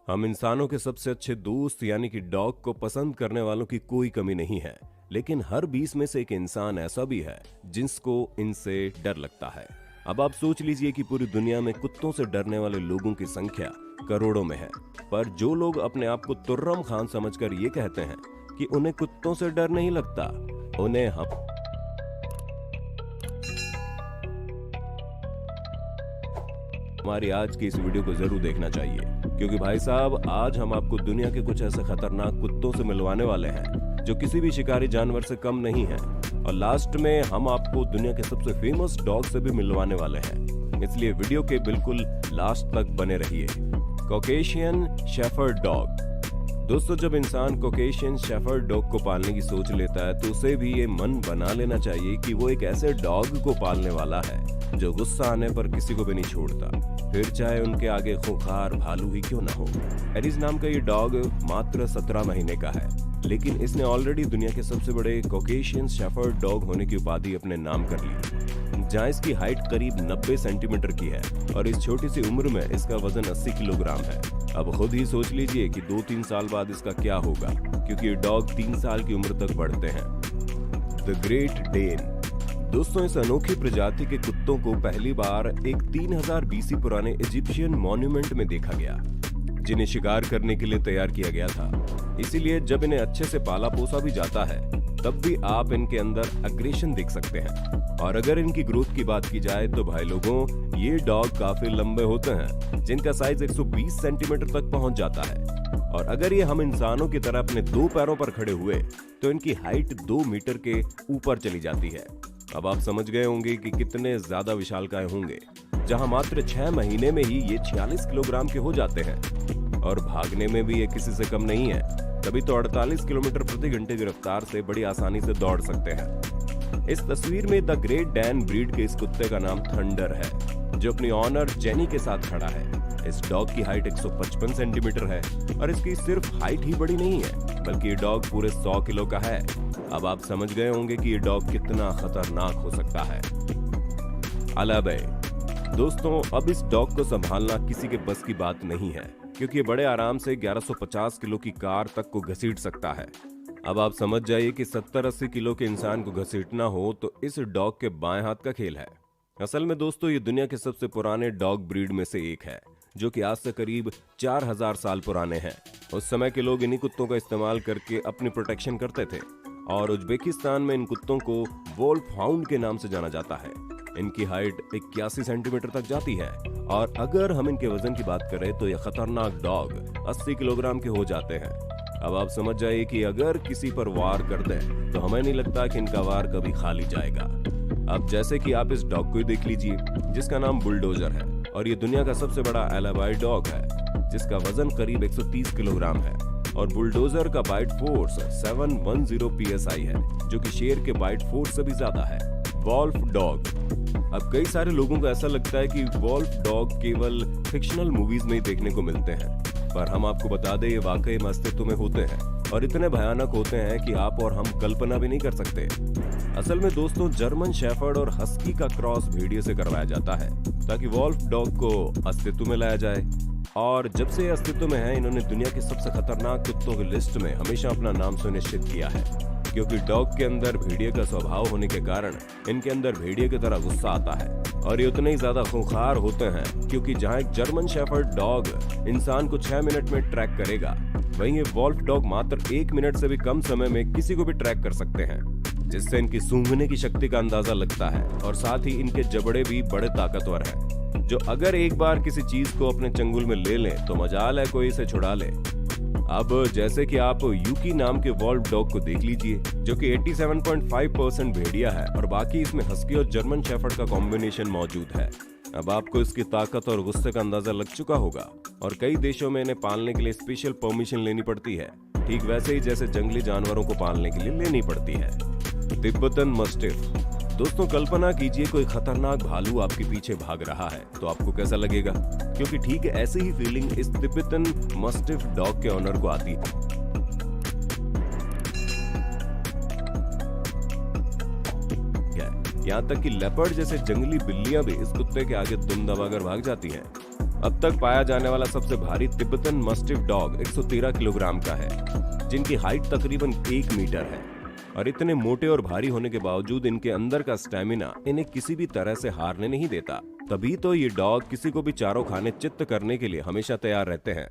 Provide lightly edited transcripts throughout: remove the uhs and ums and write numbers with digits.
हम इंसानों के सबसे अच्छे दोस्त यानी कि डॉग को पसंद करने वालों की कोई कमी नहीं है, लेकिन हर 20 में से एक इंसान ऐसा भी है जिसको इनसे डर लगता है। अब आप सोच लीजिए कि पूरी दुनिया में कुत्तों से डरने वाले लोगों की संख्या करोड़ों में है, पर जो लोग अपने आप को तुर्रम खान समझकर ये कहते हैं कि उन्हें कुत्तों से डर नहीं लगता, उन्हें हमारी आज की इस वीडियो को जरूर देखना चाहिए, क्योंकि भाई साहब आज हम आपको दुनिया के कुछ ऐसे खतरनाक कुत्तों से मिलवाने वाले हैं जो किसी भी शिकारी जानवर से कम नहीं है, और लास्ट में हम आपको दुनिया के सबसे फेमस डॉग से भी मिलवाने वाले हैं। इसलिए वीडियो के बिल्कुल लास्ट तक बने रहिए। Caucasian shepherd dog. दोस्तों, जब इंसान कॉकेशियन शेफर्ड डॉग को पालने की सोच लेता है तो उसे भी ये मन बना लेना चाहिए कि वो एक ऐसे डॉग को पालने वाला है जो गुस्सा आने पर किसी को भी नहीं छोड़ता, फिर चाहे उनके आगे खूंखार भालू ही क्यों ना हो। एरिस नाम का ये डॉग मात्र 17 महीने का है, लेकिन इसने ऑलरेडी दुनिया के सबसे बड़े कॉकेशियन शेफर्ड डॉग होने की उपाधि अपने नाम कर ली, जहां इसकी हाइट करीब 90 सेंटीमीटर की है और इस छोटी सी उम्र में इसका वजन 80 किलोग्राम है। अब खुद ही सोच लीजिए कि 2-3 साल बाद इसका क्या होगा, क्योंकि ये डॉग 3 साल की उम्र तक बढ़ते हैं। The great Dane. दोस्तों, इस अनोखी प्रजाति के कुत्तों को पहली बार एक 3000 बीसी पुराने इजिप्शियन मॉन्यूमेंट में देखा गया, जिन्हें शिकार करने के लिए तैयार किया गया था। इसीलिए जब इन्हें अच्छे से पाला पोसा भी जाता है तब भी आप इनके अंदर अग्रेशन देख सकते हैं। और अगर इनकी ग्रोथ की बात की जाए तो भाई लोगों, ये डॉग काफी लंबे होते हैं, जिनका साइज 120 सेंटीमीटर तक पहुंच जाता है। और अगर ये हम इंसानों की तरह अपने 2 पैरों पर खड़े हुए तो इनकी हाइट 2 मीटर के ऊपर चली जाती है। अब आप समझ गए होंगे कि कितने ज्यादा विशालकाय होंगे, जहां मात्र 6 महीने में ही ये 46 किलोग्राम के हो जाते हैं। और भागने में भी ये किसी से कम नहीं है, तभी तो 48 किलोमीटर प्रति घंटे की रफ्तार से बड़ी आसानी से दौड़ सकते हैं। इस तस्वीर में द ग्रेट डैन ब्रीड के इस कुत्ते का नाम थंडर है, जो अपनी ऑनर जेनी के साथ खड़ा है। इस डॉग की हाइट 155 सेंटीमीटर है और इसकी सिर्फ हाइट ही बड़ी नहीं है, बल्कि ये डॉग पूरे 100 किलो का है। अब आप समझ गए होंगे कि ये डॉग कितना खतरनाक हो सकता है। अलाबे। दोस्तों, अब इस डॉग को संभालना किसी के बस की बात नहीं है, क्योंकि ये बड़े आराम से 1150 किलो की कार तक को घसीट सकता है। अब आप समझ जाइए कि 70-80 किलो के इंसान को घसीटना हो तो इस डॉग के बाएं हाथ का खेल है। असल में दोस्तों, ये दुनिया के सबसे पुराने डॉग ब्रीड में से एक है, जो कि आज से करीब 4000 साल पुराने हैं। उस समय के लोग इन्हीं कुत्तों का इस्तेमाल करके अपनी प्रोटेक्शन करते थे, और उज्बेकिस्तान में इन कुत्तों को वोल्फ हाउंड के नाम से जाना जाता है। इनकी हाइट 81 सेंटीमीटर तक जाती है, और अगर हम इनके वजन की बात करें तो ये खतरनाक डॉग 80 किलोग्राम के हो जाते हैं। अब आप समझ जाइए कि अगर किसी पर वार कर दें तो हमें नहीं लगता कि इनका वार कभी खाली जाएगा। अब जैसे कि आप इस डॉग को ही देख लीजिए, जिसका नाम बुलडोजर है, और ये दुनिया का सबसे बड़ा एलाबाई डॉग है, जिसका वजन करीब 130 किलोग्राम है। और बुलडोजर का बाइट फोर्स 710 PSI है, जो कि शेर के बाइट फोर्स से भी ज्यादा है। Wolf dog. अब कई सारे लोगों को ऐसा लगता है कि वॉल्फ डॉग केवल फिक्शनल मूवीज में ही देखने को मिलते हैं, पर हम आपको बता दें ये वाकई में अस्तित्व में होते हैं, और इतने भयानक होते हैं कि आप और हम कल्पना भी नहीं कर सकते। असल में दोस्तों, जर्मन शेफर्ड और हस्की का क्रॉस भेड़िए से करवाया जाता है, ताकि वॉल्फ डॉग को अस्तित्व में लाया जाए। और जब से ये अस्तित्व में है, इन्होंने दुनिया के सबसे खतरनाक कुत्तों की लिस्ट में हमेशा अपना नाम सुनिश्चित किया है, क्योंकि डॉग के अंदर भेड़िए का स्वभाव होने के कारण इनके अंदर भेड़िए की तरह गुस्सा आता है, और ये उतने ही ज्यादा खूंखार होते हैं, क्योंकि जहां एक जर्मन शेफर्ड डॉग इंसान को 6 मिनट में ट्रैक करेगा, वहीं ये वॉल्फ डॉग मात्र 1 मिनट से भी कम समय में किसी को भी ट्रैक कर सकते हैं, जिससे इनकी सूंघने की शक्ति का अंदाजा लगता है। और साथ ही इनके जबड़े भी बड़े ताकतवर हैं, जो अगर एक बार किसी चीज को अपने चंगुल में ले लें तो मजाल है कोई इसे छुड़ा ले। अब जैसे कि आप यूकी नाम के वॉल्फ डॉग को देख लीजिए, जो कि 87.5% भेड़िया है, और बाकी इसमें हस्की और जर्मन शेफर्ड का कॉम्बिनेशन मौजूद है। अब आपको इसकी ताकत और गुस्से का अंदाजा लग चुका होगा, और कई देशों में इन्हें पालने के लिए स्पेशल परमिशन लेनी पड़ती है, ठीक वैसे ही जैसे जंगली जानवरों को पालने के लिए लेनी पड़ती है। Tibetan mastiff. दोस्तों, कल्पना कीजिए कोई खतरनाक भालू आपके पीछे भाग रहा है, तो आपको कैसा लगेगा? क्योंकि ठीक ऐसी ही फीलिंग इस तिब्बतन मस्टिफ डॉग के ऑनर को आती है। यहाँ तक कि लेपर्ड जैसे जंगली बिल्लियां भी इस कुत्ते के आगे दुम दबाकर भाग जाती हैं। अब तक पाया जाने वाला सबसे भारी तिब्बतन मस्टिफ डॉग 113 किलोग्राम का है, जिनकी हाइट तकरीबन 1 मीटर है। और इतने मोटे और भारी होने के बावजूद इनके अंदर का स्टैमिना इन्हें किसी भी तरह से हारने नहीं देता। तभी तो ये डॉग किसी को भी चारों खाने चित्त करने के लिए हमेशा तैयार रहते हैं।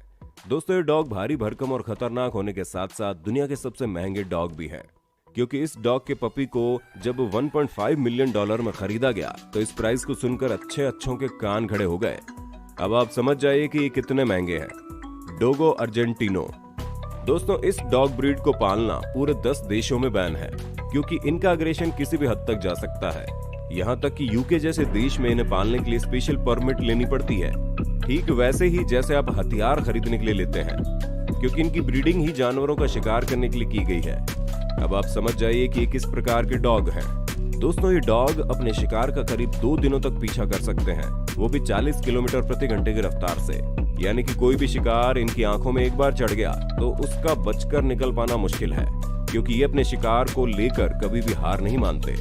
दोस्तों, ये डॉग भारी भरकम और खतरनाक होने के साथ साथ दुनिया के सबसे महंगे डॉग भी है, क्योंकि इस डॉग के पपी को जब $1.5 मिलियन में खरीदा गया तो इस प्राइस को सुनकर अच्छों के कान खड़े हो गए। अब आप समझ जाइए कि ये कितने महंगे हैं। डोगो अर्जेंटिनो। दोस्तों, इस डॉग ब्रीड को पालना पूरे 10 देशों में बैन है, क्योंकि इनका अग्रेशन किसी भी हद तक जा सकता है। यहाँ तक कि यूके जैसे देश में इन्हें पालने के लिए स्पेशल परमिट लेनी पड़ती है, ठीक वैसे ही जैसे आप हथियार खरीदने के लिए लेते हैं, क्योंकि इनकी ब्रीडिंग ही जानवरों का शिकार करने के लिए की गई है। अब आप समझ जाइए कि ये किस प्रकार के डॉग हैं। दोस्तों, ये डॉग अपने शिकार का करीब 2 दिनों तक पीछा कर सकते हैं, वो भी 40 किलोमीटर प्रति घंटे की रफ्तार से। यानी कि कोई भी शिकार इनकी आंखों में एक बार चढ़ गया तो उसका बचकर निकल पाना मुश्किल है, क्योंकि ये अपने शिकार को लेकर कभी भी हार नहीं मानते।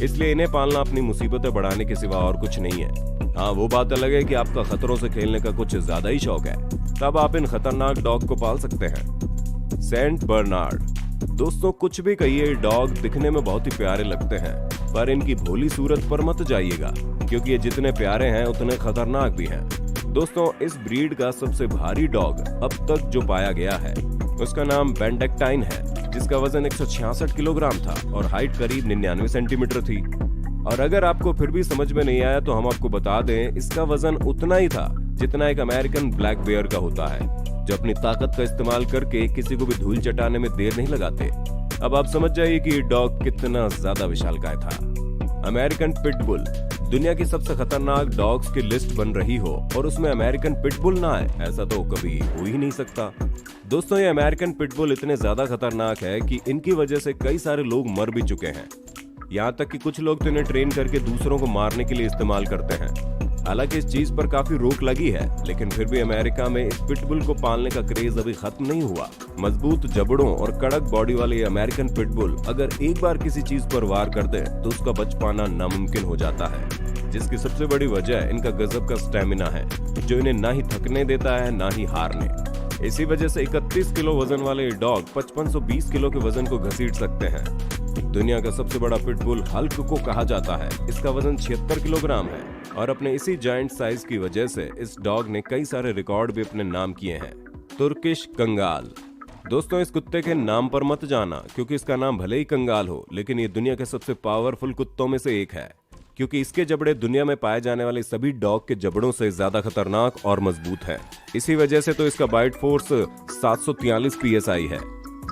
इसलिए इन्हें पालना अपनी मुसीबतें बढ़ाने के सिवा और कुछ नहीं है। हाँ, वो बात अलग है कि आपका खतरों से खेलने का कुछ ज्यादा ही शौक है, तब आप इन खतरनाक डॉग को पाल सकते हैं। Saint Bernard. दोस्तों, कुछ भी कहिए, डॉग दिखने में बहुत ही प्यारे लगते हैं, पर इनकी भोली सूरत पर मत जाइएगा, क्योंकि ये जितने प्यारे हैं उतने खतरनाक भी हैं। दोस्तों, इस ब्रीड का सबसे भारी डॉग अब तक जो पाया गया है उसका नाम बेंडेक्टाइन है, जिसका वजन 166 किलोग्राम था और हाइट करीब 99 सेंटीमीटर थी। और अगर आपको फिर भी समझ में नहीं आया तो हम आपको बता दें, इसका वजन उतना ही था जितना एक अमेरिकन ब्लैक बेयर का होता है, जो अपनी ताकत का इस्तेमाल करके किसी को भी धूल चटाने में देर नहीं लगाते। अब आप समझ जाइए कि डॉग कितना ज्यादा विशालकाय था। American pitbull. दुनिया की सबसे खतरनाक डॉग्स की लिस्ट बन रही हो और उसमें अमेरिकन पिटबुल ना आए, ऐसा तो कभी हो ही नहीं सकता। दोस्तों, ये अमेरिकन पिटबुल इतने ज्यादा खतरनाक है कि इनकी वजह से कई सारे लोग मर भी चुके हैं। यहाँ तक कि कुछ लोग तो इन्हें ट्रेन करके दूसरों को मारने के लिए इस्तेमाल करते हैं। हालांकि इस चीज पर काफी रोक लगी है, लेकिन फिर भी अमेरिका में इस पिटबुल को पालने का क्रेज अभी खत्म नहीं हुआ। मजबूत जबड़ों और कड़क बॉडी वाले ये अमेरिकन पिटबुल अगर एक बार किसी चीज पर वार कर दे तो उसका बच पाना नामुमकिन हो जाता है, जिसकी सबसे बड़ी वजह इनका गजब का स्टेमिना है, जो इन्हें ना ही थकने देता है ना ही हारने। इसी वजह से 31 किलो वजन वाले डॉग 5520 किलो के वजन को घसीट सकते हैं। दुनिया का सबसे बड़ा पिटबुल हल्क को कहा जाता है। इसका वजन 76 किलोग्राम है और अपने इसी जायंट साइज की वजह से इस डॉग ने कई सारे रिकॉर्ड भी अपने नाम किए हैं। तुर्किश कंगाल। दोस्तों, इस कुत्ते के नाम पर मत जाना, क्योंकि इसका नाम भले ही कंगाल हो, लेकिन ये दुनिया के सबसे पावरफुल कुत्तों में से एक है, क्योंकि इसके जबड़े दुनिया में पाए जाने वाले सभी डॉग के जबड़ों से ज्यादा खतरनाक और मजबूत है। इसी वजह से तो इसका बाइट फोर्स 743 PSI है,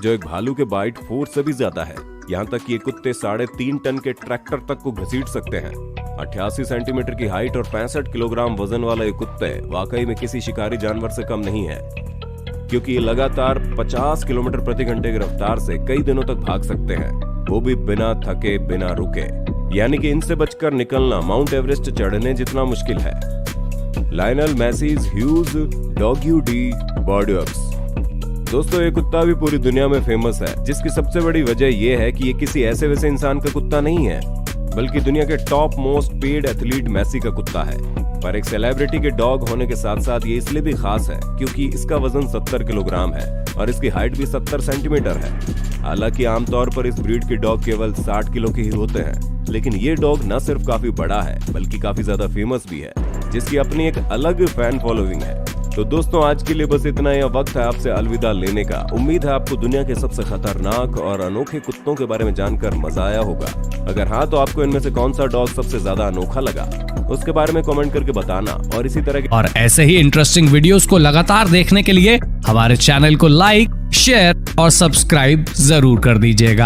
जो एक भालू के बाइट फोर्स से भी ज्यादा है। यहाँ तक कि ये कुत्ते 3.5 टन के ट्रैक्टर तक को घसीट सकते हैं। 88 सेंटीमीटर की हाइट और 65 किलोग्राम वजन वाला ये कुत्ते वाकई में किसी शिकारी जानवर से कम नहीं है, क्योंकि ये लगातार 50 किलोमीटर प्रति घंटे की रफ्तार से कई दिनों तक भाग सकते हैं, वो भी बिना थके बिना रुके। यानी कि इनसे बचकर निकलना माउंट एवरेस्ट चढ़ने जितना मुश्किल है। Lionel Messi's huge Dogue de Bordeaux. दोस्तों, ये कुत्ता भी पूरी दुनिया में फेमस है, जिसकी सबसे बड़ी वजह यह है कि ये किसी ऐसे वैसे इंसान का कुत्ता नहीं है, बल्कि दुनिया के top most paid athlete Messi का कुत्ता है। पर एक सेलिब्रिटी के डॉग होने के साथ साथ ये इसलिए भी खास है क्योंकि इसका वजन 70 किलोग्राम है और इसकी हाइट भी 70 सेंटीमीटर है। हालांकि आमतौर पर इस ब्रीड के डॉग केवल 60 किलो के ही होते हैं, लेकिन ये डॉग न सिर्फ काफी बड़ा है बल्कि काफी ज्यादा फेमस भी है, जिसकी अपनी एक अलग फैन फॉलोइंग है। तो दोस्तों, आज के लिए बस इतना ही। वक्त है आपसे अलविदा लेने का। उम्मीद है आपको दुनिया के सबसे खतरनाक और अनोखे कुत्तों के बारे में जानकर मजा आया होगा। अगर हाँ, तो आपको इनमें से कौन सा डॉग सबसे ज्यादा अनोखा लगा, उसके बारे में कमेंट करके बताना। और इसी तरह के और ऐसे ही इंटरेस्टिंग वीडियोस को लगातार देखने के लिए हमारे चैनल को लाइक, शेयर और सब्सक्राइब जरूर कर दीजिएगा।